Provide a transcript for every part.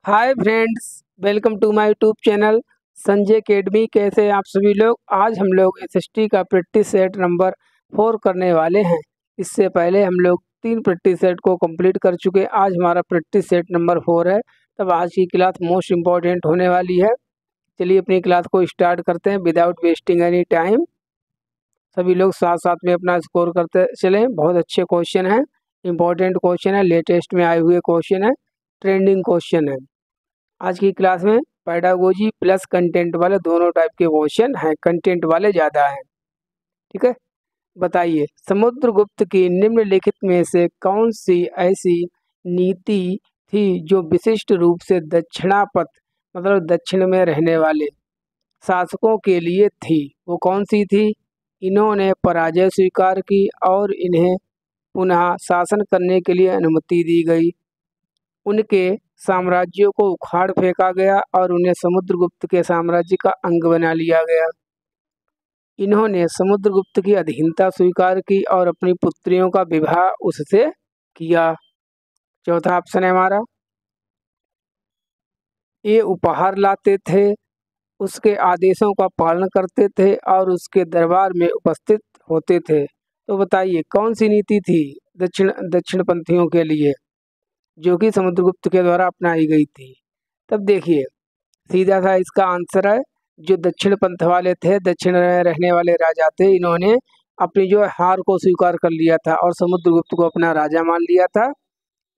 Hi friends, welcome to my YouTube channel Sanjay academy. कैसे हैं आप सभी लोग। आज हम लोग एसएसटी का प्रैक्टिस सेट नंबर 4 करने वाले हैं। इससे पहले हम लोग 3 प्रैक्टिस सेट को कंप्लीट कर चुके हैं। आज हमारा प्रैक्टिस सेट नंबर 4 है। तब आज की क्लास मोस्ट इम्पॉर्टेंट होने वाली है। चलिए अपनी क्लास को स्टार्ट करते हैं विदाउट वेस्टिंग एनी टाइम। सभी लोग साथ साथ में अपना स्कोर करते चलें। बहुत अच्छे क्वेश्चन हैं, इंपॉर्टेंट क्वेश्चन है, लेटेस्ट में आए हुए क्वेश्चन है, ट्रेंडिंग क्वेश्चन है। आज की क्लास में पेडागोजी प्लस कंटेंट वाले दोनों टाइप के क्वेश्चन हैं। कंटेंट वाले ज़्यादा हैं, ठीक है। बताइए, समुद्रगुप्त की निम्नलिखित में से कौन सी ऐसी नीति थी जो विशिष्ट रूप से दक्षिणापथ मतलब दक्षिण में रहने वाले शासकों के लिए थी। वो कौन सी थी। इन्होंने पराजय स्वीकार की और इन्हें पुनः शासन करने के लिए अनुमति दी गई। उनके साम्राज्यों को उखाड़ फेंका गया और उन्हें समुद्रगुप्त के साम्राज्य का अंग बना लिया गया। इन्होंने समुद्रगुप्त की अधीनता स्वीकार की और अपनी पुत्रियों का विवाह उससे किया। चौथा ऑप्शन है हमारा। ये उपहार लाते थे, उसके आदेशों का पालन करते थे और उसके दरबार में उपस्थित होते थे। तो बताइए कौन सी नीति थी दक्षिणपंथियों के लिए जो कि समुद्रगुप्त के द्वारा अपनाई गई थी। तब देखिए सीधा सा इसका आंसर है, जो दक्षिण पंथ वाले थे, दक्षिण में रहने वाले राजा थे, इन्होंने अपनी जो हार को स्वीकार कर लिया था और समुद्रगुप्त को अपना राजा मान लिया था,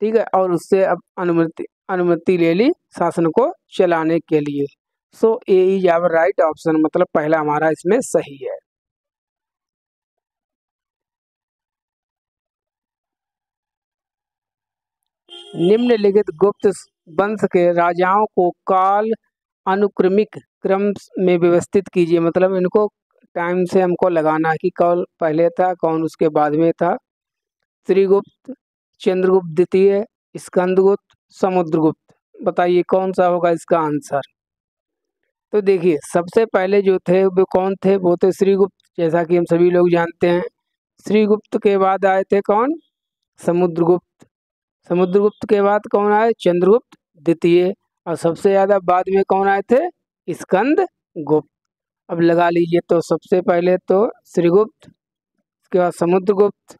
ठीक है। और उससे अब अनुमति ले ली शासन को चलाने के लिए। सो ए इज आवर राइट ऑप्शन, मतलब पहला हमारा इसमें सही है। निम्नलिखित गुप्त वंश के राजाओं को काल अनुक्रमिक क्रम में व्यवस्थित कीजिए। मतलब इनको टाइम से हमको लगाना है कि कौन पहले था, कौन उसके बाद में था। श्रीगुप्त, चंद्रगुप्त द्वितीय, स्कंदगुप्त, समुद्रगुप्त। बताइए कौन सा होगा इसका आंसर। तो देखिए सबसे पहले जो थे वो कौन थे, वो थे श्रीगुप्त, जैसा कि हम सभी लोग जानते हैं। श्रीगुप्त के बाद आए थे कौन, समुद्रगुप्त। समुद्रगुप्त के बाद कौन आए, चंद्रगुप्त द्वितीय। और सबसे ज़्यादा बाद में कौन आए थे, स्कंद गुप्त। अब लगा लीजिए, तो सबसे पहले तो श्रीगुप्त, उसके बाद Samudragupta,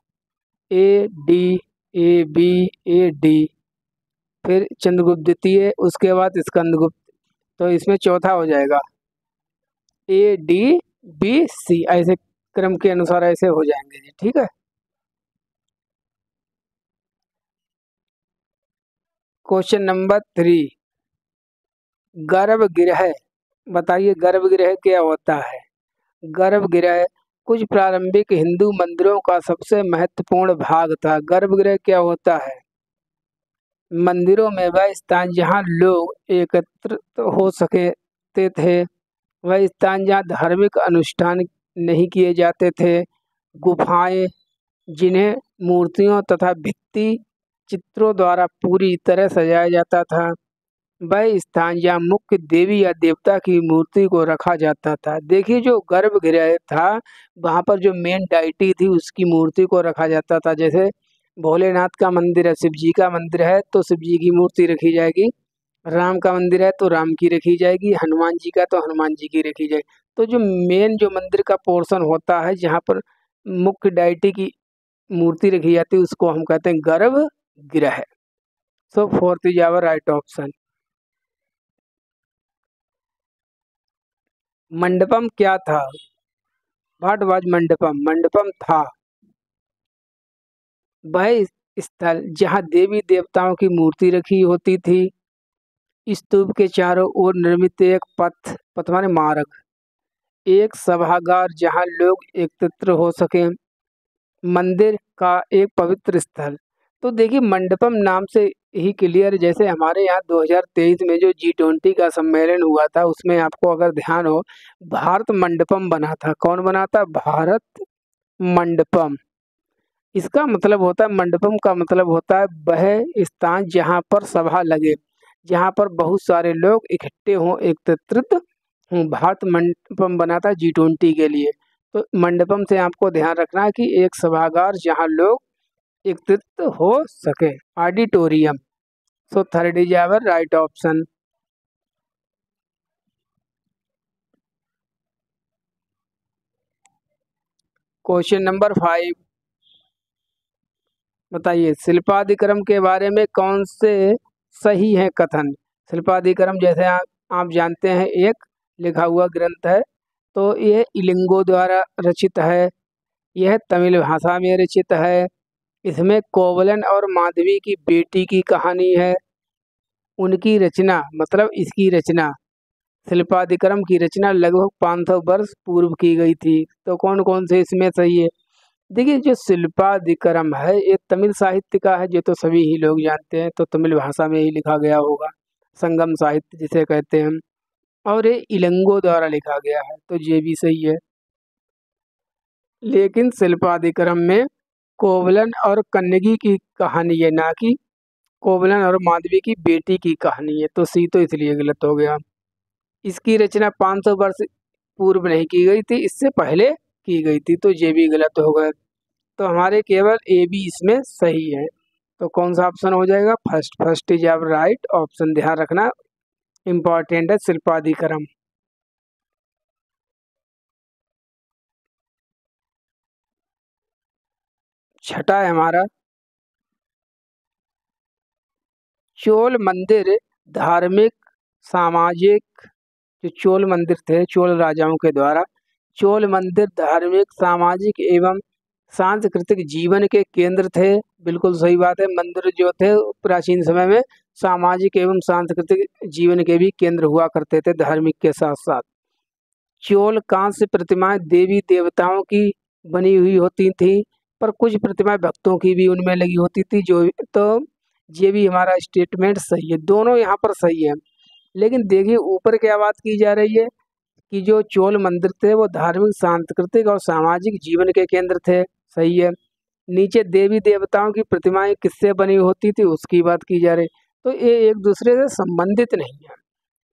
A D, A B, A D, फिर चंद्रगुप्त द्वितीय, उसके बाद स्कंदगुप्त। तो इसमें चौथा हो जाएगा ए डी बी सी, ऐसे क्रम के अनुसार ऐसे हो जाएंगे जी, ठीक है। क्वेश्चन नंबर 3, गर्भगृह। बताइए गर्भगृह क्या होता है। गर्भगृह कुछ प्रारंभिक हिंदू मंदिरों का सबसे महत्वपूर्ण भाग था। गर्भगृह क्या होता है, मंदिरों में वह स्थान जहाँ लोग एकत्रित हो सकते थे, वह स्थान जहाँ धार्मिक अनुष्ठान नहीं किए जाते थे। गुफाएं जिन्हें मूर्तियों तथा भित्ति चित्रों द्वारा पूरी तरह सजाया जाता था। वह स्थान जहाँ मुख्य देवी या देवता की मूर्ति को रखा जाता था। देखिए जो गर्भगृह था वहाँ पर जो मेन डाइटी थी उसकी मूर्ति को रखा जाता था। जैसे भोलेनाथ का मंदिर है, शिव जी का मंदिर है तो शिव जी की मूर्ति रखी जाएगी, राम का मंदिर है तो राम की रखी जाएगी, हनुमान जी का तो हनुमान जी की रखी जाएगी। तो जो मेन जो मंदिर का पोर्शन होता है जहाँ पर मुख्य डाइटी की मूर्ति रखी जाती है उसको हम कहते हैं गर्भगृह। So fourth is our right option. मंडपम क्या था, व्हाट वाज मंडपम। मंडपम था वह स्थल जहाँ देवी देवताओं की मूर्ति रखी होती थी। स्तूप के चारों ओर निर्मित एक पथ माने मार्ग, एक सभागार जहाँ लोग एकत्र हो सके, मंदिर का एक पवित्र स्थल। तो देखिए मंडपम नाम से ही क्लियर, जैसे हमारे यहाँ 2023 में जो G20 का सम्मेलन हुआ था उसमें आपको अगर ध्यान हो भारत मंडपम बना था। कौन बना था, भारत मंडपम। इसका मतलब होता है, मंडपम का मतलब होता है वह स्थान जहाँ पर सभा लगे, जहाँ पर बहुत सारे लोग इकट्ठे हों, एकत्रित हों। भारत मंडपम बना था G20 के लिए। तो मंडपम से आपको ध्यान रखना है कि एक सभागार जहाँ लोग एकत्रित हो सके, auditorium. So third is our right option. Question number 5, बताइए शिल्पादिक्रम के बारे में कौन से सही है कथन। शिल्पादिक्रम जैसे आप जानते हैं एक लिखा हुआ ग्रंथ है, तो यह इलिंगो द्वारा रचित है, यह तमिल भाषा में रचित है, इसमें कोवलन और माधवी की बेटी की कहानी है, उनकी रचना मतलब इसकी रचना शिल्पादिक्रम की रचना लगभग 500 वर्ष पूर्व की गई थी। तो कौन कौन से इसमें सही है। देखिए जो शिल्पादिक्रम है ये तमिल साहित्य का है, जो तो सभी ही लोग जानते हैं, तो तमिल भाषा में ही लिखा गया होगा, संगम साहित्य जिसे कहते हैं, और ये इलंगो द्वारा लिखा गया है, तो ये भी सही है। लेकिन शिल्पादिक्रम में कोवलन और कन्नगी की कहानी है, ना कि कोवलन और माधवी की बेटी की कहानी है, तो सी तो इसलिए गलत हो गया। इसकी रचना 500 वर्ष पूर्व नहीं की गई थी, इससे पहले की गई थी, तो ये भी गलत हो गया। तो हमारे केवल ए बी इसमें सही है। तो कौन सा ऑप्शन हो जाएगा, first. First is our right option, ध्यान रखना इम्पॉर्टेंट है शिल्पादिक्रम। छठा है हमारा, चोल मंदिर धार्मिक सामाजिक, जो चोल मंदिर थे चोल राजाओं के द्वारा, चोल मंदिर धार्मिक सामाजिक एवं सांस्कृतिक जीवन के केंद्र थे। बिल्कुल सही बात है, मंदिर जो थे प्राचीन समय में सामाजिक एवं सांस्कृतिक जीवन के भी केंद्र हुआ करते थे, धार्मिक के साथ साथ। चोल कांस्य प्रतिमाएं देवी देवताओं की बनी हुई होती थी, पर कुछ प्रतिमाएं भक्तों की भी उनमें लगी होती थी, जो तो ये भी हमारा स्टेटमेंट सही है, दोनों यहाँ पर सही है। लेकिन देखिए ऊपर क्या बात की जा रही है कि जो चोल मंदिर थे वो धार्मिक सांस्कृतिक और सामाजिक जीवन के केंद्र थे, सही है। नीचे देवी देवताओं की प्रतिमाएं किससे बनी होती थी उसकी बात की जा रही, तो ये एक दूसरे से संबंधित नहीं है।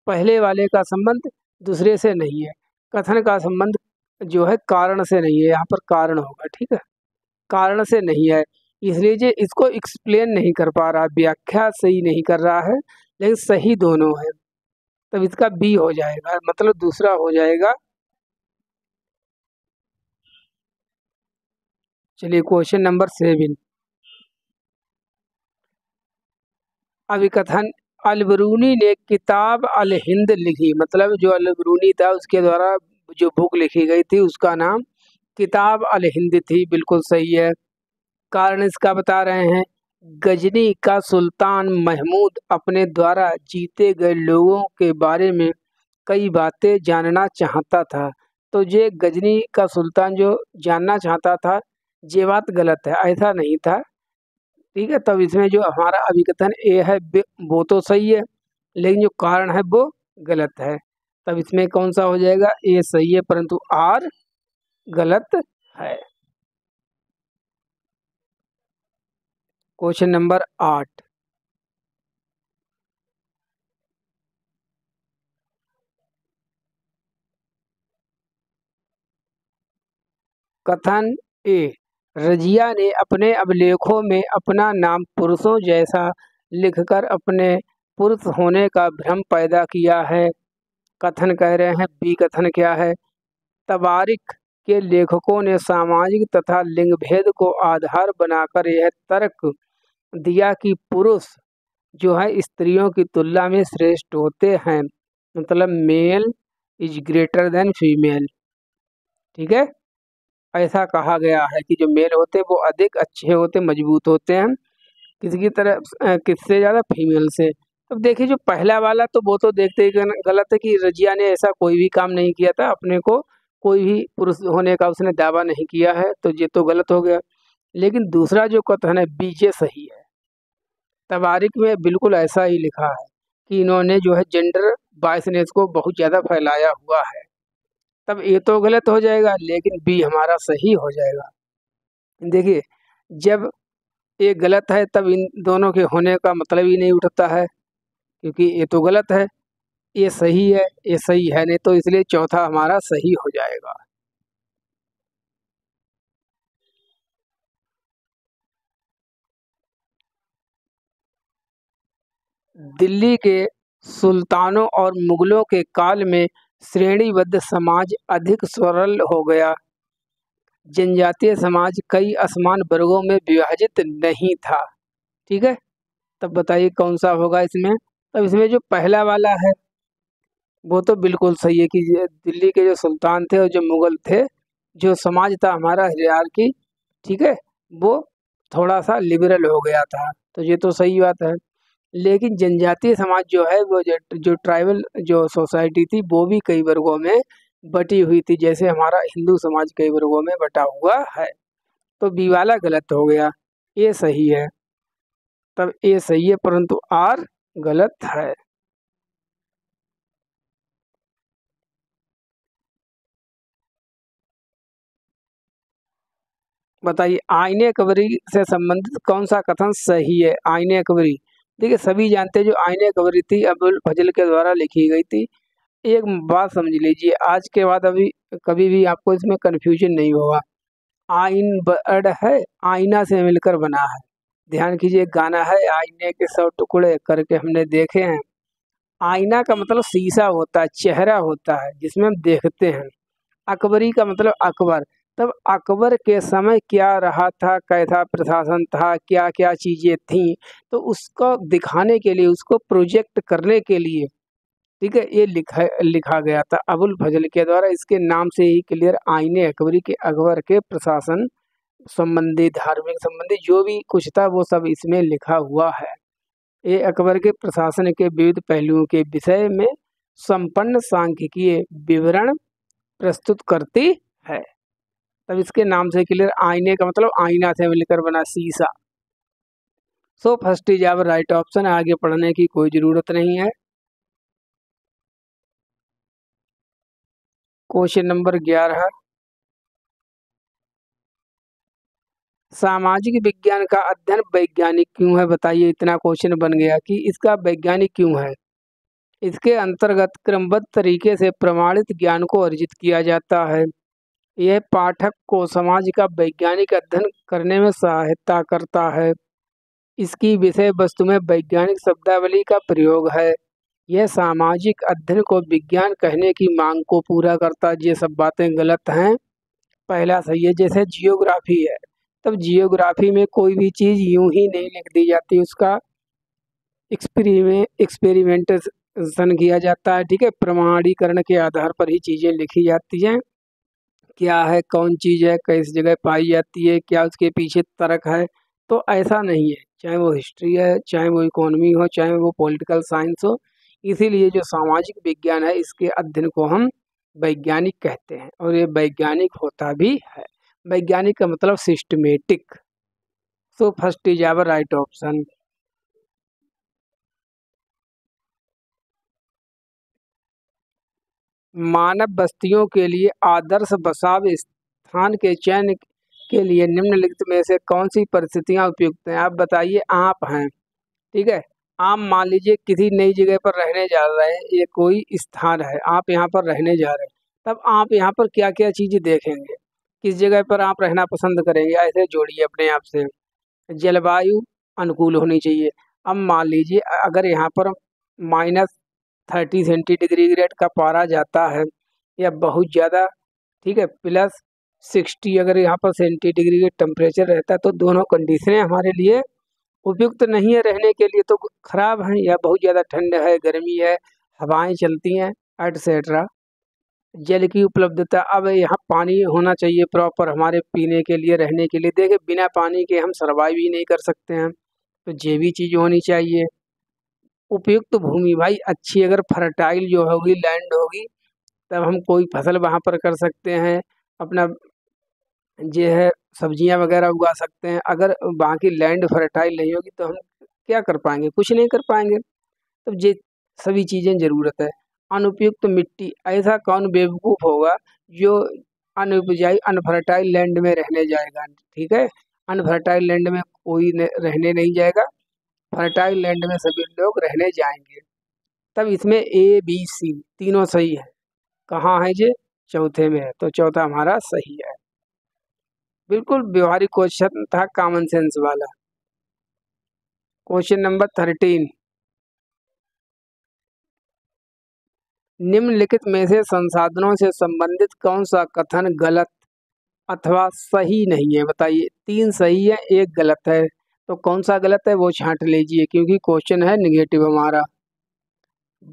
पहले वाले का संबंध दूसरे से नहीं है, कथन का संबंध जो है कारण से नहीं है, यहाँ पर कारण होगा, ठीक है, कारण से नहीं है, इसलिए जो इसको एक्सप्लेन नहीं कर पा रहा, व्याख्या सही नहीं कर रहा है, लेकिन सही दोनों है, तब इसका बी हो जाएगा, मतलब दूसरा हो जाएगा। चलिए क्वेश्चन नंबर 7, अभिकथन, अलबरूनी ने किताब अल हिंद लिखी, मतलब जो अलबरूनी था उसके द्वारा जो बुक लिखी गई थी उसका नाम किताब अल हिंद थी, बिल्कुल सही है। कारण इसका बता रहे हैं, गजनी का सुल्तान महमूद अपने द्वारा जीते गए लोगों के बारे में कई बातें जानना चाहता था, तो ये गजनी का सुल्तान जो जानना चाहता था ये बात गलत है, ऐसा नहीं था, ठीक है। तब इसमें जो हमारा अभिकथन ए है वो तो सही है, लेकिन जो कारण है वो गलत है, तब इसमें कौन सा हो जाएगा, ए सही है परंतु आर गलत है। क्वेश्चन नंबर 8, कथन ए, रजिया ने अपने अभिलेखों में अपना नाम पुरुषों जैसा लिखकर अपने पुरुष होने का भ्रम पैदा किया है। कथन कह रहे हैं, बी कथन क्या है, तबारिक के लेखकों ने सामाजिक तथा लिंग भेद को आधार बनाकर यह तर्क दिया कि पुरुष जो है स्त्रियों की तुलना में श्रेष्ठ होते हैं, मतलब male is greater than female, ठीक है। ऐसा कहा गया है कि जो मेल होते हैं वो अधिक अच्छे होते, मजबूत होते हैं, किसकी तरह किससे ज़्यादा, फीमेल से। अब देखिए जो पहला वाला तो वो तो देखते ही गलत है कि रजिया ने ऐसा कोई भी काम नहीं किया था, अपने को कोई भी पुरुष होने का उसने दावा नहीं किया है, तो ये तो गलत हो गया। लेकिन दूसरा जो कथन है बीजे सही है, तवारीख में बिल्कुल ऐसा ही लिखा है कि इन्होंने जो है जेंडर बायसनेस को बहुत ज़्यादा फैलाया हुआ है, तब ये तो गलत हो जाएगा, लेकिन बी हमारा सही हो जाएगा। देखिए जब ये गलत है तब इन दोनों के होने का मतलब ही नहीं उठता है, क्योंकि ये तो गलत है, ये सही है, ये सही है नहीं, तो इसलिए चौथा हमारा सही हो जाएगा। दिल्ली के सुल्तानों और मुगलों के काल में श्रेणीबद्ध समाज अधिक सरल हो गया। जनजातीय समाज कई असमान वर्गों में विभाजित नहीं था। ठीक है, तब बताइए कौन सा होगा इसमें। तब इसमें जो पहला वाला है वो तो बिल्कुल सही है कि दिल्ली के जो सुल्तान थे और जो मुगल थे, जो समाज था हमारा हिरार्की, ठीक है, वो थोड़ा सा लिबरल हो गया था, तो ये तो सही बात है। लेकिन जनजातीय समाज जो है वो जो ट्राइबल जो सोसाइटी थी वो भी कई वर्गों में बटी हुई थी, जैसे हमारा हिंदू समाज कई वर्गों में बटा हुआ है। तो बी वाला गलत हो गया, ये सही है। तब ए सही है परंतु आर गलत है। बताइए आईने अकबरी से संबंधित कौन सा कथन सही है। आईने अकबरी, देखिए सभी जानते हैं जो आईने अकबरी थी अबुल फजल के द्वारा लिखी गई थी। एक बात समझ लीजिए, आज के बाद अभी कभी भी आपको इसमें कन्फ्यूजन नहीं होगा। आइन बर्ड है, आईना से मिलकर बना है। ध्यान कीजिए, गाना है आईने के 100 टुकड़े करके हमने देखे हैं। आईना का मतलब शीशा होता है, चेहरा होता है जिसमें हम देखते हैं। अकबरी का मतलब अकबर। तब अकबर के समय क्या रहा था, कैसा प्रशासन था, क्या क्या चीज़ें थीं, तो उसको दिखाने के लिए, उसको प्रोजेक्ट करने के लिए, ठीक है, ये लिखा लिखा गया था अबुल फजल के द्वारा। इसके नाम से ही क्लियर आईने अकबरी के अकबर के प्रशासन संबंधी, धार्मिक संबंधी जो भी कुछ था वो सब इसमें लिखा हुआ है। ये अकबर के प्रशासन के विविध पहलुओं के विषय में संपन्न सांख्यिकीय विवरण प्रस्तुत करती है। तब इसके नाम से क्लियर, आईने का मतलब आईना से मिलकर बना शीशा। So first is our right option, आगे पढ़ने की कोई ज़रूरत नहीं है। क्वेश्चन नंबर 11, सामाजिक विज्ञान का अध्ययन वैज्ञानिक क्यों है। बताइए, इतना क्वेश्चन बन गया कि इसका वैज्ञानिक क्यों है। इसके अंतर्गत क्रमबद्ध तरीके से प्रमाणित ज्ञान को अर्जित किया जाता है। यह पाठक को समाज का वैज्ञानिक अध्ययन करने में सहायता करता है। इसकी विषय वस्तु में वैज्ञानिक शब्दावली का प्रयोग है। यह सामाजिक अध्ययन को विज्ञान कहने की मांग को पूरा करता है। ये सब बातें गलत हैं। पहला सही है, जैसे जियोग्राफी है, तब जियोग्राफी में कोई भी चीज़ यूं ही नहीं लिख दी जाती, उसका एक्सपेरिमेंटेशन किया जाता है। ठीक है, प्रमाणीकरण के आधार पर ही चीज़ें लिखी जाती हैं। क्या है, कौन चीज़ है, किस जगह पाई जाती है, क्या उसके पीछे तर्क है। तो ऐसा नहीं है, चाहे वो हिस्ट्री है, चाहे वो इकोनॉमी हो, चाहे वो पॉलिटिकल साइंस हो। इसीलिए जो सामाजिक विज्ञान है इसके अध्ययन को हम वैज्ञानिक कहते हैं, और ये वैज्ञानिक होता भी है। वैज्ञानिक का मतलब systematic. So first is our right option. मानव बस्तियों के लिए आदर्श बसाव स्थान के चयन के लिए निम्नलिखित में से कौन सी परिस्थितियां उपयुक्त हैं। आप बताइए, आप हैं, ठीक है, आप मान लीजिए किसी नई जगह पर रहने जा रहे हैं, ये कोई स्थान है, आप यहाँ पर रहने जा रहे हैं, तब आप यहाँ पर क्या क्या चीज़ें देखेंगे, किस जगह पर आप रहना पसंद करेंगे, ऐसे जोड़िए अपने आप से। जलवायु अनुकूल होनी चाहिए। अब मान लीजिए अगर यहाँ पर -30 सेंटीग्रेड का पारा जाता है या बहुत ज़्यादा, ठीक है, +60 अगर यहाँ पर सेंटीग्रेड टेम्परेचर रहता है, तो दोनों कंडीशनें हमारे लिए उपयुक्त नहीं है रहने के लिए, तो खराब हैं। या बहुत ज़्यादा ठंड है, गर्मी है, हवाएं चलती हैं, एटसेट्रा। जल की उपलब्धता, अब यहाँ पानी होना चाहिए प्रॉपर हमारे पीने के लिए, रहने के लिए। देखिए बिना पानी के हम सर्वाइव ही नहीं कर सकते हैं, तो ये भी चीज़ होनी चाहिए। उपयुक्त भूमि, भाई अच्छी अगर फर्टाइल जो होगी लैंड होगी, तब हम कोई फसल वहाँ पर कर सकते हैं, अपना जो है सब्जियां वगैरह उगा सकते हैं। अगर वहाँ की लैंड फर्टाइल नहीं होगी तो हम क्या कर पाएंगे, कुछ नहीं कर पाएंगे। तो ये सभी चीज़ें ज़रूरत है। अनुपयुक्त मिट्टी, ऐसा कौन बेवकूफ़ होगा जो अनउपजाई अनफर्टाइल लैंड में रहने जाएगा। ठीक है, अनफर्टाइल लैंड में कोई रहने नहीं जाएगा, फर्टाइल लैंड में सभी लोग रहने जाएंगे। तब इसमें ए बी सी तीनों सही है। कहाँ है ये, चौथे में है, तो चौथा हमारा सही है। बिल्कुल व्यवहारिक क्वेश्चन था, कॉमन सेंस वाला। क्वेश्चन नंबर 13, निम्नलिखित में से संसाधनों से संबंधित कौन सा कथन गलत अथवा सही नहीं है? बताइए, 3 सही है, 1 गलत है, तो कौन सा गलत है वो छांट लीजिए क्योंकि क्वेश्चन है निगेटिव हमारा।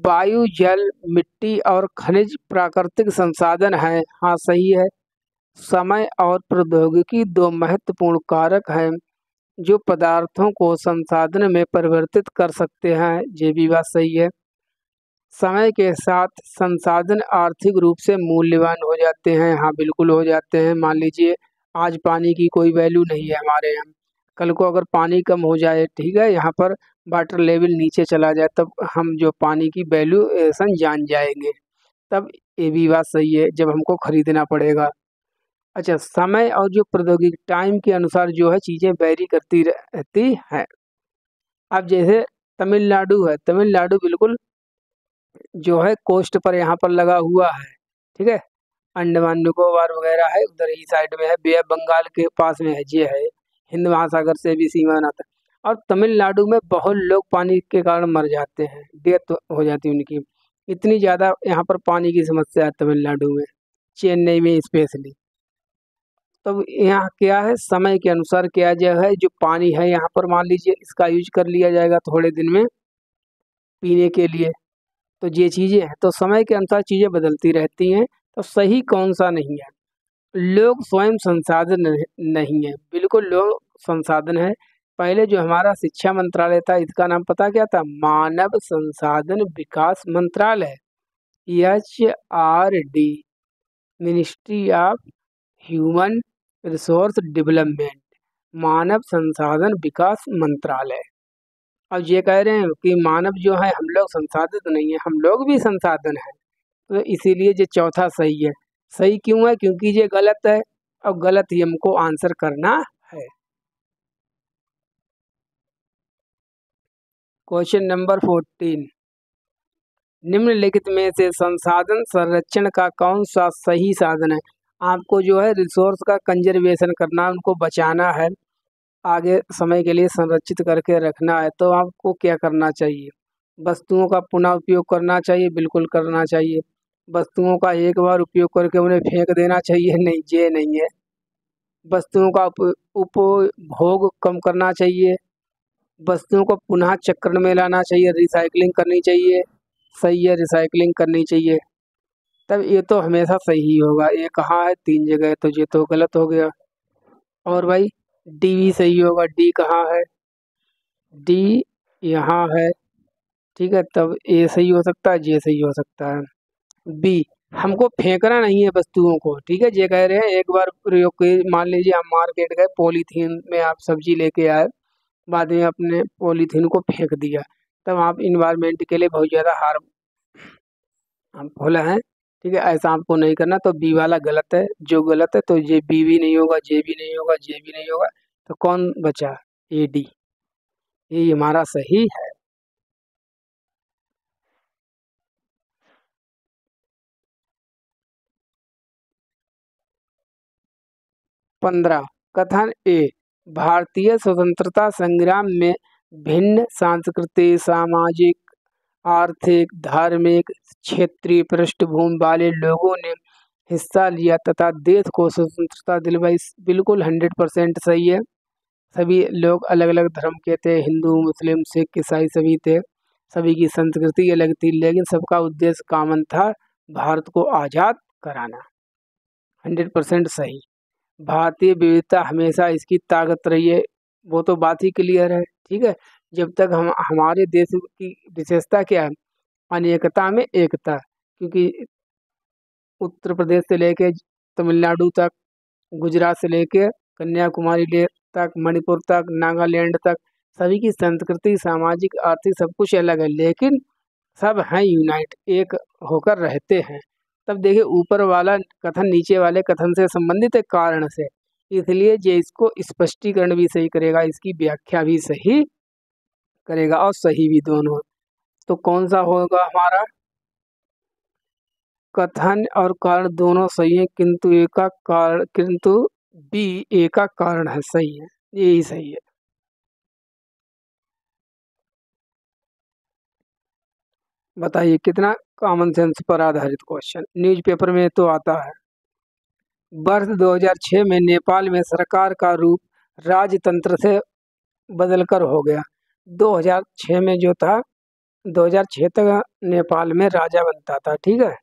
वायु, जल, मिट्टी और खनिज प्राकृतिक संसाधन हैं, हाँ सही है। समय और प्रौद्योगिकी 2 महत्वपूर्ण कारक हैं जो पदार्थों को संसाधन में परिवर्तित कर सकते हैं, ये भी बात सही है। समय के साथ संसाधन आर्थिक रूप से मूल्यवान हो जाते हैं, हाँ बिल्कुल हो जाते हैं। मान लीजिए आज पानी की कोई वैल्यू नहीं है हमारे यहाँ, कल को अगर पानी कम हो जाए, ठीक है, यहाँ पर वाटर लेवल नीचे चला जाए, तब हम जो पानी की वैल्यूएशन जान जाएंगे, तब ये भी बात सही है जब हमको खरीदना पड़ेगा। अच्छा, समय और जो प्रौद्योगिकी टाइम के अनुसार जो है चीज़ें वेरी करती रहती हैं। अब जैसे तमिलनाडु है, तमिलनाडु बिल्कुल जो है कोस्ट पर यहाँ पर लगा हुआ है, ठीक है, अंडमान निकोबार वगैरह है उधर ही साइड में है, बे ऑफ बंगाल के पास में है, ये है, हिंद महासागर से भी सीमा नाता है। और तमिलनाडु में बहुत लोग पानी के कारण मर जाते हैं, डेथ हो जाती है उनकी, इतनी ज़्यादा यहाँ पर पानी की समस्या है तमिलनाडु में, चेन्नई में स्पेशली। तब यहाँ क्या है, समय के अनुसार क्या जो है, जो पानी है यहाँ पर मान लीजिए इसका यूज कर लिया जाएगा थोड़े दिन में पीने के लिए, तो ये चीज़ें हैं, तो समय के अनुसार चीज़ें बदलती रहती हैं, तो सही कौन सा नहीं है? लोग स्वयं संसाधन नहीं है, बिल्कुल लोग संसाधन है। पहले जो हमारा शिक्षा मंत्रालय था इसका नाम पता क्या था? मानव संसाधन विकास मंत्रालय, HRD, ministry of human resource development, मानव संसाधन विकास मंत्रालय। अब ये कह रहे हैं कि मानव जो है हम लोग संसाधित नहीं है, हम लोग भी संसाधन है, तो इसीलिए ये चौथा सही है। सही क्यों है? क्योंकि ये गलत है और गलत ही हमको आंसर करना है। क्वेश्चन नंबर 14, निम्नलिखित में से संसाधन संरक्षण का कौन सा सही साधन है? आपको जो है रिसोर्स का कंजर्वेशन करना है, उनको बचाना है, आगे समय के लिए संरक्षित करके रखना है, तो आपको क्या करना चाहिए? वस्तुओं का पुनः उपयोग करना चाहिए, बिल्कुल करना चाहिए। वस्तुओं का एक बार उपयोग करके उन्हें फेंक देना चाहिए, नहीं ये नहीं है। वस्तुओं का उपभोग कम करना चाहिए, वस्तुओं को पुनः चक्रण में लाना चाहिए, रिसाइकलिंग करनी चाहिए, सही है, रिसाइकलिंग करनी चाहिए। तब ये तो हमेशा सही होगा। ये कहाँ है? 3 जगह, तो ये तो गलत हो गया। और भाई डी भी सही होगा, डी कहाँ है? डी यहाँ है, ठीक है, तब ए सही हो सकता है, जे सही हो सकता है। बी, हमको फेंकना नहीं है वस्तुओं को, ठीक है, ये कह रहे हैं एक बार प्रयोग के, मान लीजिए हम मार्केट गए, पॉलीथीन में आप सब्जी लेके आए, बाद में अपने पॉलीथीन को फेंक दिया, तब आप इन्वायरमेंट के लिए बहुत ज़्यादा हार्मफुल हैं, ठीक है, ऐसा आपको नहीं करना। तो बी वाला गलत है, जो गलत है, तो ये बी भी नहीं होगा, जे भी नहीं होगा, जे भी नहीं होगा, तो कौन बचा? ए डी, ये हमारा सही है। 15, कथन ए, भारतीय स्वतंत्रता संग्राम में भिन्न सांस्कृतिक, सामाजिक, आर्थिक, धार्मिक, क्षेत्रीय पृष्ठभूमि वाले लोगों ने हिस्सा लिया तथा देश को स्वतंत्रता दिलवाई, बिल्कुल 100% सही है। सभी लोग अलग अलग धर्म के थे, हिंदू, मुस्लिम, सिख, ईसाई सभी थे, सभी की संस्कृति अलग थी, लेकिन सबका उद्देश्य कॉमन था, भारत को आज़ाद कराना, 100% सही। भारतीय विविधता हमेशा इसकी ताकत रही है, वो तो बात ही क्लियर है, ठीक है। जब तक हम हमारे देश की विशेषता क्या है? अनेकता में एकता, क्योंकि उत्तर प्रदेश से लेके तमिलनाडु तक, गुजरात से लेके कन्याकुमारी तक, मणिपुर तक, नागालैंड तक, सभी की संस्कृति, सामाजिक, आर्थिक सब कुछ अलग है, लेकिन सब हैं यूनाइट, एक होकर रहते हैं। तब देखिए ऊपर वाला कथन नीचे वाले कथन से संबंधित है कारण से, इसलिए ये इसको स्पष्टीकरण भी सही करेगा, इसकी व्याख्या भी सही करेगा और सही भी दोनों। तो कौन सा होगा हमारा? कथन और कारण दोनों सही है, किंतु ए का कारण, किंतु बी ए का कारण है, सही है, यही सही है। बताइए कितना कॉमन सेंस पर आधारित क्वेश्चन, न्यूज़पेपर में तो आता है। वर्ष 2006 में नेपाल में सरकार का रूप राजतंत्र से बदलकर हो गया। 2006 में जो था, 2006 तक नेपाल में राजा बनता था, ठीक है।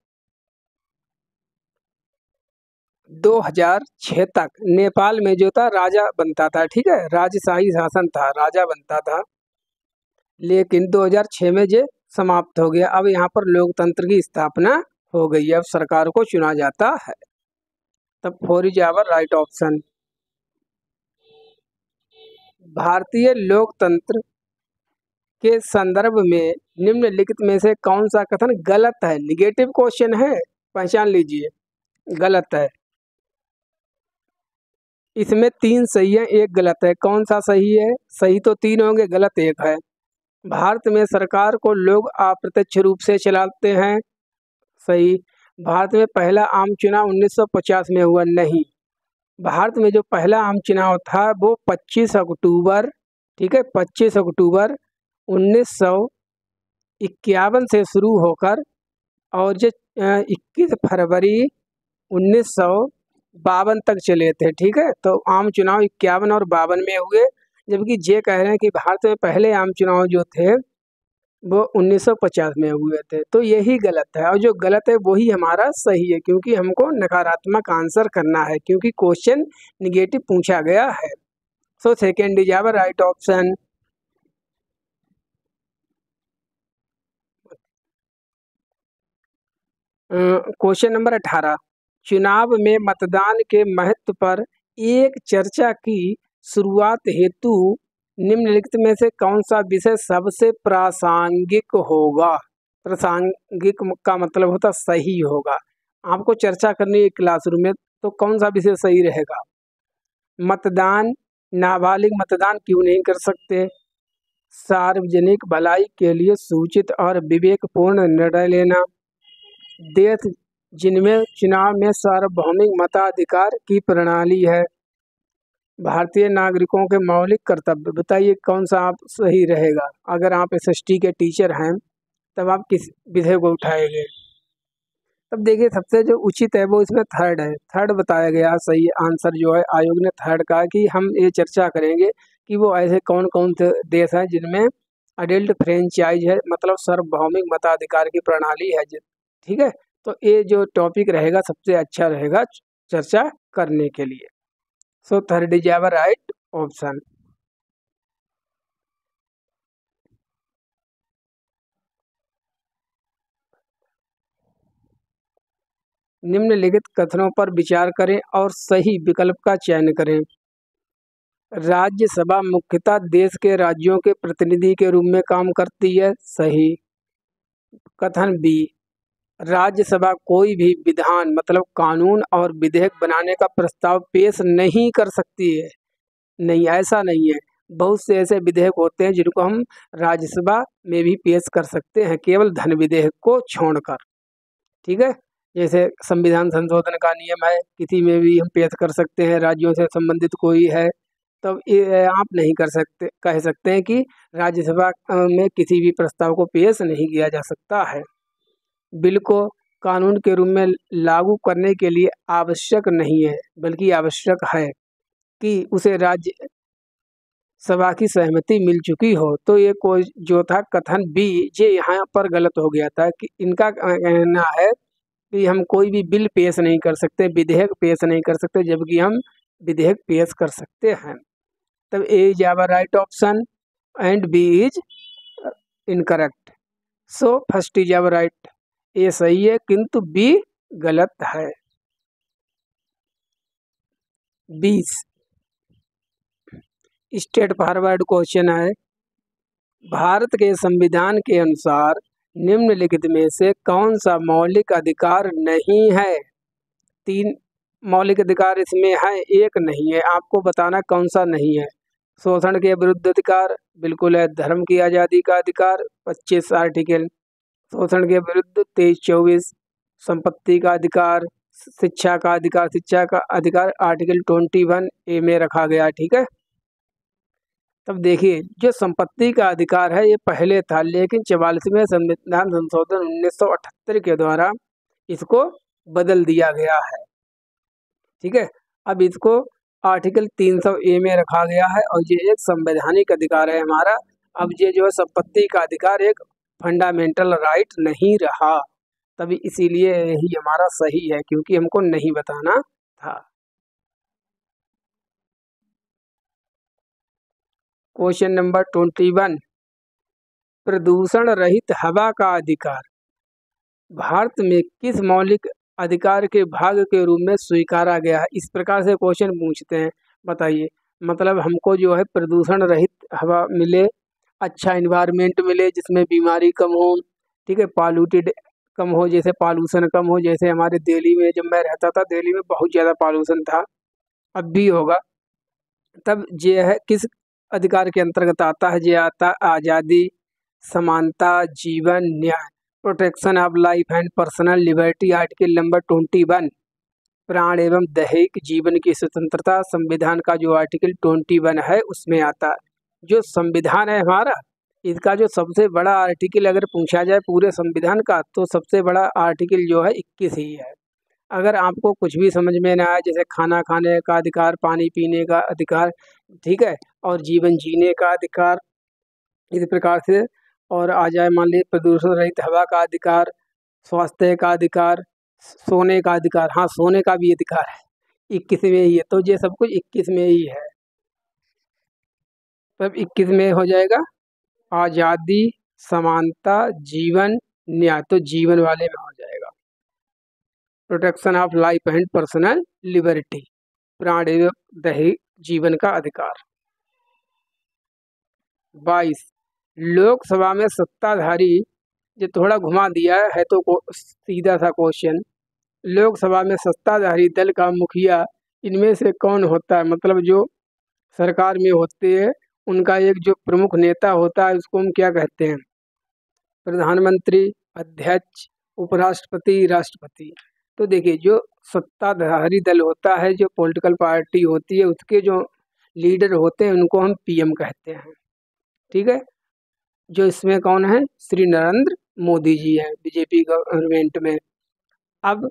2006 तक नेपाल में जो था राजा बनता था, ठीक है, राजशाही शासन था, राजा बनता था। लेकिन 2006 में ये समाप्त हो गया। अब यहाँ पर लोकतंत्र की स्थापना हो गई है, अब सरकार को चुना जाता है। तब 4 इज आवर राइट ऑप्शन। भारतीय लोकतंत्र के संदर्भ में निम्नलिखित में से कौन सा कथन गलत है? निगेटिव क्वेश्चन है, पहचान लीजिए, गलत है। इसमें 3 सही है, 1 गलत है। कौन सा सही है? सही तो 3 होंगे, गलत 1 है। भारत में सरकार को लोग अप्रत्यक्ष रूप से चलाते हैं, सही। भारत में पहला आम चुनाव 1950 में हुआ, नहीं। भारत में जो पहला आम चुनाव था वो 25 अक्टूबर, ठीक है, 25 अक्टूबर 1951 से शुरू होकर और जो 21 फरवरी 1952 तक चले थे, ठीक है। तो आम चुनाव 51 और 52 में हुए, जबकि ये कह रहे हैं कि भारत में पहले आम चुनाव जो थे वो 1950 में हुए थे। तो यही गलत है, और जो गलत है वही हमारा सही है, क्योंकि हमको नकारात्मक आंसर करना है, क्योंकि क्वेश्चन निगेटिव पूछा गया है। So second is our right option. Question number 18, चुनाव में मतदान के महत्व पर एक चर्चा की शुरुआत हेतु निम्नलिखित में से कौन सा विषय सबसे प्रासंगिक होगा? प्रासंगिक का मतलब होता सही होगा। आपको चर्चा करनी है क्लासरूम में, तो कौन सा विषय सही रहेगा? मतदान, नाबालिग मतदान क्यों नहीं कर सकते, सार्वजनिक भलाई के लिए सूचित और विवेकपूर्ण निर्णय लेना, देश जिनमें चुनाव में सार्वभौमिक मताधिकार की प्रणाली है, भारतीय नागरिकों के मौलिक कर्तव्य। बताइए कौन सा आप सही रहेगा? अगर आप एसएसटी के टीचर हैं तब आप किस विषय को उठाएंगे? तब देखिए सबसे जो उचित है वो इसमें थर्ड है, थर्ड बताया गया सही आंसर जो है। आयोग ने थर्ड कहा कि हम ये चर्चा करेंगे कि वो ऐसे कौन कौन से देश हैं जिनमें अडल्ट फ्रेंचाइज है, मतलब सार्वभौमिक मताधिकार की प्रणाली है, ठीक है। तो ये जो टॉपिक रहेगा सबसे अच्छा रहेगा चर्चा करने के लिए। So third is our right option. निम्नलिखित कथनों पर विचार करें और सही विकल्प का चयन करें। राज्यसभा मुख्यतः देश के राज्यों के प्रतिनिधि के रूप में काम करती है, सही। कथन बी, राज्यसभा कोई भी विधान मतलब कानून और विधेयक बनाने का प्रस्ताव पेश नहीं कर सकती है, नहीं, ऐसा नहीं है। बहुत से ऐसे विधेयक होते हैं जिनको हम राज्यसभा में भी पेश कर सकते हैं, केवल धन विधेयक को छोड़कर, ठीक है। जैसे संविधान संशोधन का नियम है, किसी में भी हम पेश कर सकते हैं, राज्यों से संबंधित कोई है, तब ये आप नहीं कर सकते, कह सकते हैं कि राज्यसभा में किसी भी प्रस्ताव को पेश नहीं किया जा सकता है। बिल को कानून के रूप में लागू करने के लिए आवश्यक नहीं है, बल्कि आवश्यक है कि उसे राज्य सभा की सहमति मिल चुकी हो। तो ये कोई जो था कथन बी, ये यहाँ पर गलत हो गया था कि इनका कहना है कि हम कोई भी बिल पेश नहीं कर सकते, विधेयक पेश नहीं कर सकते, जबकि हम विधेयक पेश कर सकते हैं। तब A is our right option and B is incorrect. So first is our right, A सही है किंतु बी गलत है। 20 स्टेट फॉरवर्ड क्वेश्चन है। भारत के संविधान के अनुसार निम्नलिखित में से कौन सा मौलिक अधिकार नहीं है? 3 मौलिक अधिकार इसमें है, एक नहीं है। आपको बताना कौन सा नहीं है। शोषण के विरुद्ध अधिकार बिल्कुल है। धर्म की आज़ादी का अधिकार 25 आर्टिकल, शोषण के विरुद्ध 23-24, संपत्ति का अधिकार, शिक्षा का अधिकार, शिक्षा का अधिकार आर्टिकल 21 ए में रखा गया, ठीक है। तब देखिए जो संपत्ति का अधिकार है ये पहले था, लेकिन 44वें संविधान संशोधन 1978 के द्वारा इसको बदल दिया गया है। ठीक है, अब इसको आर्टिकल 300A में रखा गया है और ये एक संवैधानिक अधिकार है हमारा। अब ये जो है संपत्ति का अधिकार एक फंडामेंटल राइट नहीं रहा, तभी इसीलिए ही हमारा सही है, क्योंकि हमको नहीं बताना था। क्वेश्चन नंबर 21, प्रदूषण रहित हवा का अधिकार भारत में किस मौलिक अधिकार के भाग के रूप में स्वीकारा गया है? इस प्रकार से क्वेश्चन पूछते हैं। बताइए, मतलब हमको जो है प्रदूषण रहित हवा मिले, अच्छा इन्वायरमेंट मिले जिसमें बीमारी कम हो, ठीक है, पॉल्यूटेड कम हो, जैसे पॉल्यूशन कम हो। जैसे हमारे दिल्ली में जब मैं रहता था, दिल्ली में बहुत ज़्यादा पॉल्यूशन था, अब भी होगा। तब ये है किस अधिकार के अंतर्गत आता है? ये आता आज़ादी, समानता, जीवन, न्याय, protection of life and personal liberty, article number 21, प्राण एवं दैहिक जीवन की स्वतंत्रता, संविधान का जो आर्टिकल 21 है उसमें आता है। जो संविधान है हमारा, इसका जो सबसे बड़ा आर्टिकल अगर पूछा जाए पूरे संविधान का, तो सबसे बड़ा आर्टिकल जो है 21 ही है। अगर आपको कुछ भी समझ में ना आए, जैसे खाना खाने का अधिकार, पानी पीने का अधिकार, ठीक है, और जीवन जीने का अधिकार, इस प्रकार से, और आ जाए मान लीजिए प्रदूषण रहित हवा का अधिकार, स्वास्थ्य का अधिकार, सोने का अधिकार, हाँ सोने का भी अधिकार है, 21 में ही है। तो ये सब कुछ 21 में ही है। तब 21 में हो जाएगा आज़ादी, समानता, जीवन, न्याय, तो जीवन वाले में हो जाएगा। Protection of life and personal liberty, प्राण एवं दैहिक जीवन का अधिकार। 22, लोकसभा में सत्ताधारी, ये थोड़ा घुमा दिया है तो सीधा सा क्वेश्चन, लोकसभा में सत्ताधारी दल का मुखिया इनमें से कौन होता है? मतलब जो सरकार में होते हैं उनका एक जो प्रमुख नेता होता है उसको हम क्या कहते हैं? प्रधानमंत्री, अध्यक्ष, उपराष्ट्रपति, राष्ट्रपति। तो देखिए जो सत्ताधारी दल होता है, जो पॉलिटिकल पार्टी होती है, उसके जो लीडर होते हैं उनको हम पीएम कहते हैं। ठीक है, जो इसमें कौन है? श्री नरेंद्र मोदी जी हैं बीजेपी गवर्नमेंट में। अब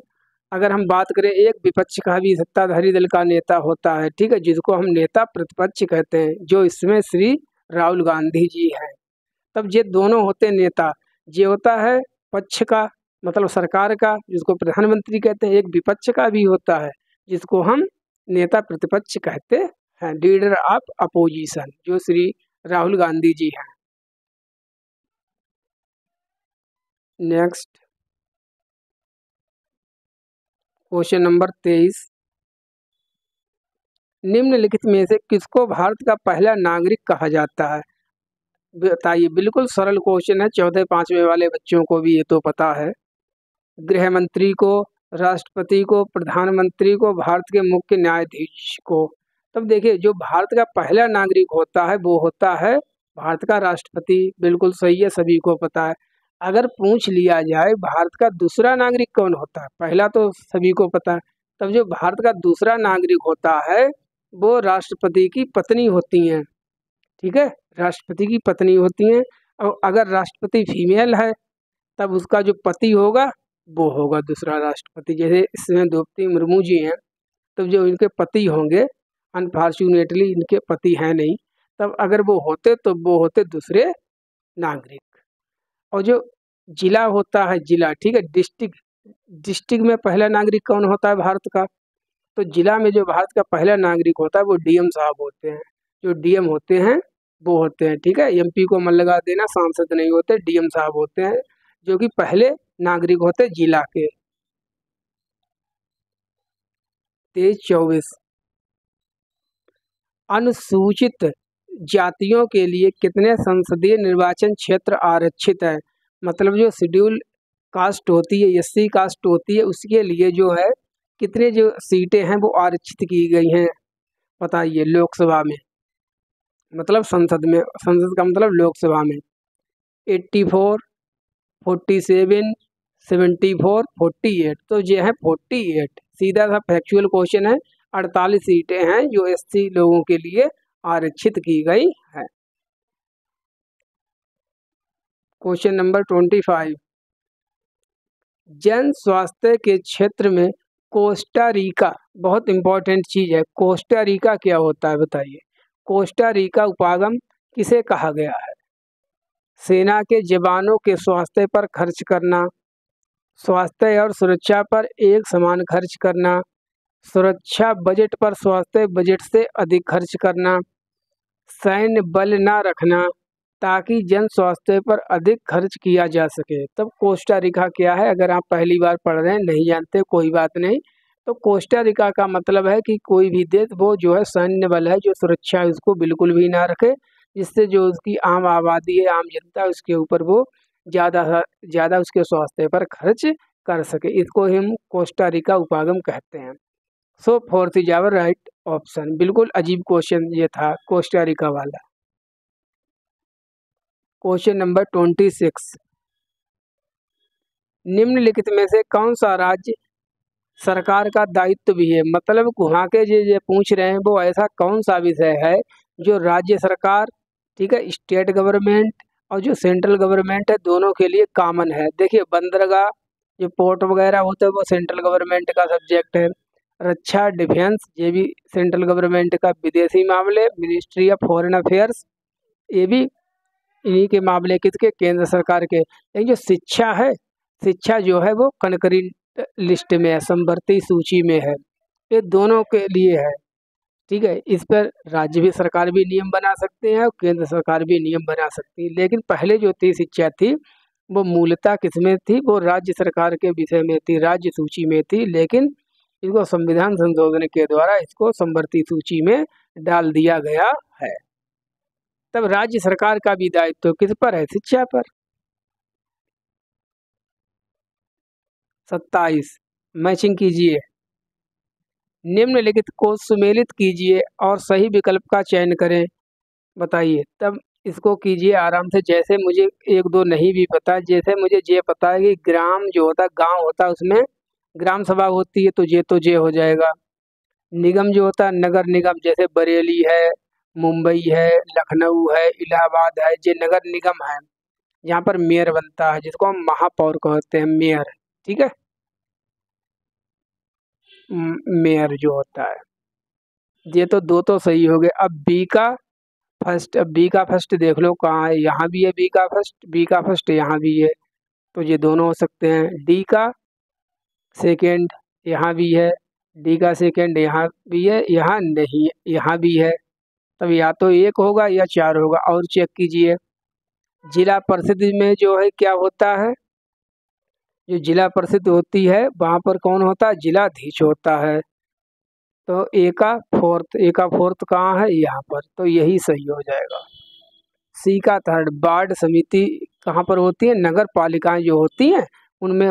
अगर हम बात करें, एक विपक्ष का भी सत्ताधारी दल का नेता होता है, ठीक है, जिसको हम नेता प्रतिपक्ष कहते हैं, जो इसमें श्री राहुल गांधी जी हैं। तब ये दोनों होते नेता, ये होता है पक्ष का, मतलब सरकार का, जिसको प्रधानमंत्री कहते हैं। एक विपक्ष का भी होता है जिसको हम नेता प्रतिपक्ष कहते हैं, लीडर ऑफ अपोजिशन, जो श्री राहुल गांधी जी हैं। नेक्स्ट क्वेश्चन नंबर 23, निम्नलिखित में से किसको भारत का पहला नागरिक कहा जाता है? बताइए, बिल्कुल सरल क्वेश्चन है, 14 5वीं वाले बच्चों को भी ये तो पता है। गृह मंत्री को, राष्ट्रपति को, प्रधानमंत्री को, भारत के मुख्य न्यायाधीश को। तब देखिए जो भारत का पहला नागरिक होता है वो होता है भारत का राष्ट्रपति। बिल्कुल सही है, सभी को पता है। अगर पूछ लिया जाए भारत का दूसरा नागरिक कौन होता है, पहला तो सभी को पता है, तब जो भारत का दूसरा नागरिक होता है वो राष्ट्रपति की पत्नी होती हैं। ठीक है, राष्ट्रपति की पत्नी होती हैं। और अगर राष्ट्रपति फीमेल है तब उसका जो पति होगा वो होगा दूसरा राष्ट्रपति। जैसे इसमें द्रौपदी मुर्मू जी हैं, तब जो इनके पति होंगे, अनफॉर्चुनेटली इनके पति हैं नहीं, तब अगर वो होते तो वो होते दूसरे नागरिक। और जो जिला होता है, जिला, ठीक है, डिस्ट्रिक्ट, डिस्ट्रिक्ट में पहला नागरिक कौन होता है भारत का? तो जिला में जो भारत का पहला नागरिक होता है वो डीएम साहब होते हैं। जो डीएम होते हैं वो होते हैं, ठीक है, एमपी को मन लगा देना, सांसद नहीं होते, डीएम साहब होते हैं जो कि पहले नागरिक होते जिला के। 23-24, अनुसूचित जातियों के लिए कितने संसदीय निर्वाचन क्षेत्र आरक्षित है? मतलब जो शेड्यूल कास्ट होती है, एससी कास्ट होती है, उसके लिए जो है कितने जो सीटें हैं वो आरक्षित की गई हैं? बताइए, लोकसभा में, मतलब संसद में, संसद का मतलब लोकसभा में 84, 47, 74, 48। तो ये है 48, सीधा सा फैक्चुअल क्वेश्चन है। 48 सीटें हैं जो एससी लोगों के लिए आरक्षित की गई है। क्वेश्चन नंबर 25, जन स्वास्थ्य के क्षेत्र में कोस्टा रिका, बहुत इंपॉर्टेंट चीज है, कोस्टा रिका क्या होता है बताइए। कोस्टा रिका उपागम किसे कहा गया है? सेना के जवानों के स्वास्थ्य पर खर्च करना, स्वास्थ्य और सुरक्षा पर एक समान खर्च करना, सुरक्षा बजट पर स्वास्थ्य बजट से अधिक खर्च करना, सैन्य बल न रखना ताकि जन स्वास्थ्य पर अधिक खर्च किया जा सके। तब कोस्टा रिका क्या है? अगर आप पहली बार पढ़ रहे हैं, नहीं जानते, कोई बात नहीं। तो कोस्टा रिका का मतलब है कि कोई भी देश वो जो है सैन्य बल है, जो सुरक्षा है उसको बिल्कुल भी ना रखे, जिससे जो उसकी आम आबादी है, आम जनता है, उसके ऊपर वो ज़्यादा उसके स्वास्थ्य पर खर्च कर सके। इसको हम कोस्टा रिका उपागम कहते हैं। So fourth is our right option. बिल्कुल अजीब क्वेश्चन ये था कोस्टा रिका वाला। क्वेश्चन नंबर 26, निम्नलिखित में से कौन सा राज्य सरकार का दायित्व भी है? मतलब वहाँ के जो पूछ रहे हैं वो ऐसा कौन सा विषय है जो राज्य सरकार, ठीक है, स्टेट गवर्नमेंट और जो सेंट्रल गवर्नमेंट है, दोनों के लिए कॉमन है। देखिए बंदरगाह, जो पोर्ट वगैरह होते हैं वो सेंट्रल गवर्नमेंट का सब्जेक्ट है। रक्षा, डिफेंस, ये भी सेंट्रल गवर्नमेंट का। विदेशी मामले, मिनिस्ट्री ऑफ फॉरेन अफेयर्स, ये भी इन्हीं के मामले, किसके? केंद्र सरकार के। लेकिन जो शिक्षा है, शिक्षा जो है वो कंकरेंट लिस्ट में है, समवर्ती सूची में है। ये दोनों के लिए है, ठीक है। इस पर राज्य भी सरकार भी नियम बना सकते हैं और केंद्र सरकार भी नियम बना सकती है। लेकिन पहले जो थी शिक्षा थी वो मूलतः किसमें थी? वो राज्य सरकार के विषय में थी, राज्य सूची में थी। लेकिन इसको संविधान संशोधन के द्वारा इसको समवर्ती सूची में डाल दिया गया है। तब राज्य सरकार का भी दायित्व किस पर है? शिक्षा पर। 27, मैचिंग कीजिए, निम्नलिखित को सुमेलित कीजिए और सही विकल्प का चयन करें। बताइए। तब इसको कीजिए आराम से। जैसे मुझे एक दो नहीं भी पता, जैसे मुझे ये पता है कि ग्राम जो होता है, गांव होता है, उसमें ग्राम सभा होती है, तो ये हो जाएगा। निगम जो होता है, नगर निगम, जैसे बरेली है, मुंबई है, लखनऊ है, इलाहाबाद है, ये नगर निगम है। यहाँ पर मेयर बनता है, जिसको हम महापौर कहते हैं, मेयर, ठीक है। मेयर जो होता है, ये तो दो तो सही हो गए। अब बी का फर्स्ट, अब बी का फर्स्ट देख लो कहाँ है। यहाँ भी है बी का फर्स्ट, बी का फर्स्ट यहाँ भी है, तो ये दोनों हो सकते हैं। डी का सेकेंड यहाँ भी है, डी का सेकेंड यहाँ भी है, यहाँ नहीं, यहाँ भी है। तब या तो एक होगा या चार होगा। और चेक कीजिए, जिला परिषद में जो है क्या होता है? जो जिला परिषद होती है वहाँ पर कौन होता है? जिलाधीश होता है। तो ए का फोर्थ कहाँ है? यहाँ पर, तो यही सही हो जाएगा। सी का थर्ड, वार्ड समिति कहाँ पर होती है? नगर पालिकाएं जो होती हैं उनमें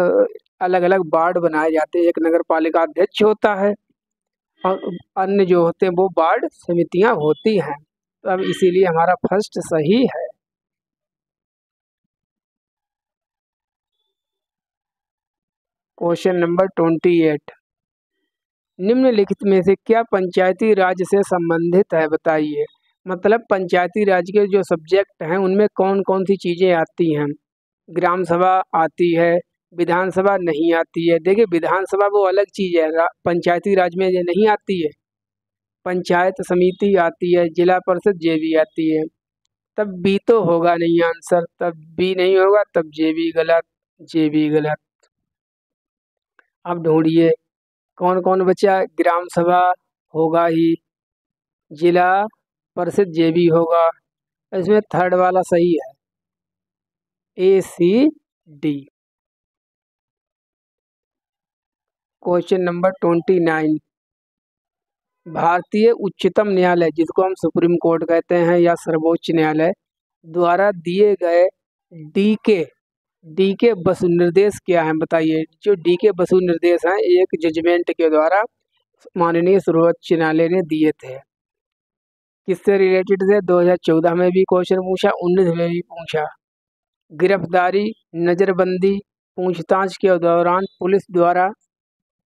अलग अलग वार्ड बनाए जाते हैं। एक नगर पालिका अध्यक्ष होता है और अन्य जो होते हैं वो वार्ड समितियां होती हैं। तो अब इसीलिए हमारा फर्स्ट सही है। क्वेश्चन नंबर 28, निम्नलिखित में से क्या पंचायती राज से संबंधित है? बताइए। मतलब पंचायती राज के जो सब्जेक्ट हैं उनमें कौन कौन सी चीज़ें आती हैं? ग्राम सभा आती है, विधानसभा नहीं आती है। देखिए विधानसभा वो अलग चीज़ है, पंचायती राज में ये नहीं आती है। पंचायत समिति आती है, जिला परिषद ये भी आती है। तब बी तो होगा नहीं आंसर, तब बी नहीं होगा, तब जे भी गलत, जे भी गलत। अब ढूंढिए कौन कौन बचा। ग्राम सभा होगा ही, जिला परिषद ये भी होगा। इसमें थर्ड वाला सही है, ए सी डी। क्वेश्चन नंबर 29, भारतीय उच्चतम न्यायालय, जिसको हम सुप्रीम कोर्ट कहते हैं या सर्वोच्च न्यायालय, द्वारा दिए गए डी के वसु निर्देश क्या है? बताइए। जो डी के वसु निर्देश हैं एक जजमेंट के द्वारा माननीय सर्वोच्च न्यायालय ने दिए थे। किससे रिलेटेड थे? 2014 में भी क्वेश्चन पूछा, 19 में भी पूछा। गिरफ्तारी, नज़रबंदी, पूछताछ के दौरान पुलिस द्वारा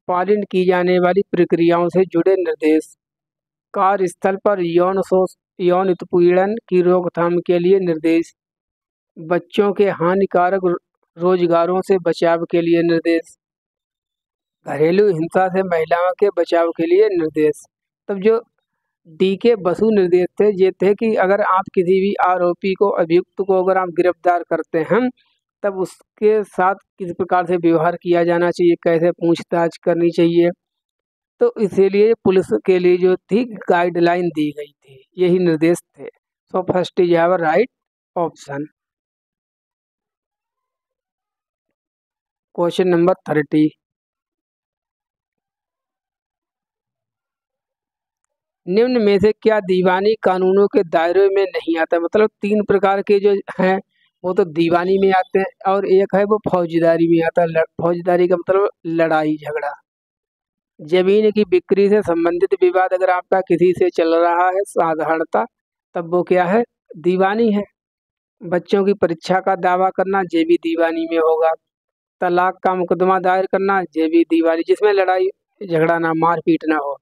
पालन की जाने वाली प्रक्रियाओं से जुड़े निर्देश। कार्यस्थल पर यौन उत्पीड़न की रोकथाम के लिए निर्देश। बच्चों के हानिकारक रोजगारों से बचाव के लिए निर्देश। घरेलू हिंसा से महिलाओं के बचाव के लिए निर्देश। तब जो डी के बसु निर्देश थे ये थे कि अगर आप किसी भी आरोपी को, अभियुक्त को अगर आप गिरफ्तार करते हैं तब उसके साथ किस प्रकार से व्यवहार किया जाना चाहिए, कैसे पूछताछ करनी चाहिए। तो इसीलिए पुलिस के लिए जो थी गाइडलाइन दी गई थी, यही निर्देश थे। So first is our right option. Question number 30, निम्न में से क्या दीवानी कानूनों के दायरे में नहीं आता। मतलब 3 प्रकार के जो हैं वो तो दीवानी में आते हैं और एक है वो फौजदारी में आता है। फौजदारी का मतलब लड़ाई झगड़ा। जमीन की बिक्री से संबंधित विवाद अगर आपका किसी से चल रहा है साधारणता, तब वो क्या है, दीवानी है। बच्चों की परीक्षा का दावा करना ये भी दीवानी में होगा। तलाक का मुकदमा दायर करना ये भी दीवानी, जिसमें लड़ाई झगड़ा ना, मारपीट ना हो।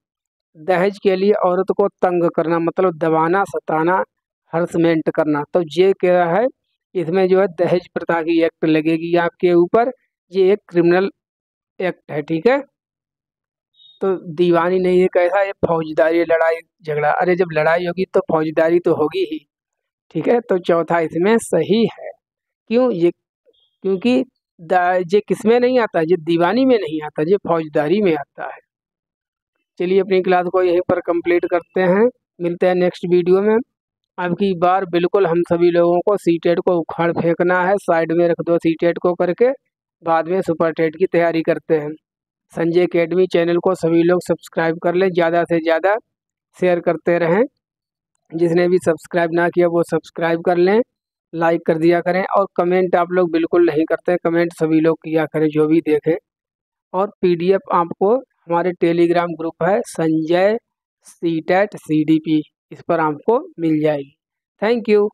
दहेज के लिए औरत को तंग करना मतलब दबाना, सताना, हरसमेंट करना, तो ये क्या है, इसमें जो है दहेज प्रथा की एक्ट लगेगी आपके ऊपर। ये एक क्रिमिनल एक्ट है, ठीक है। तो दीवानी नहीं है, कैसा है, फौजदारी, लड़ाई झगड़ा। अरे जब लड़ाई होगी तो फौजदारी तो होगी ही, ठीक है। तो चौथा इसमें सही है। क्यों ये, क्योंकि ये किस में नहीं आता, ये दीवानी में नहीं आता, ये फौजदारी में आता है। चलिए अपनी क्लास को यहीं पर कंप्लीट करते हैं, मिलते हैं नेक्स्ट वीडियो में। अब की बार बिल्कुल हम सभी लोगों को सीटेट को उखाड़ फेंकना है, साइड में रख दो सीटेट को करके, बाद में सुपर टेट की तैयारी करते हैं। संजय एकेडमी चैनल को सभी लोग सब्सक्राइब कर लें, ज़्यादा से ज़्यादा शेयर करते रहें। जिसने भी सब्सक्राइब ना किया वो सब्सक्राइब कर लें, लाइक कर दिया करें। और कमेंट आप लोग बिल्कुल नहीं करते, कमेंट सभी लोग किया करें जो भी देखें। और पीडीएफ आपको हमारे टेलीग्राम ग्रुप है संजय सीटेट CDP, इस पर आपको मिल जाएगी। Thank you.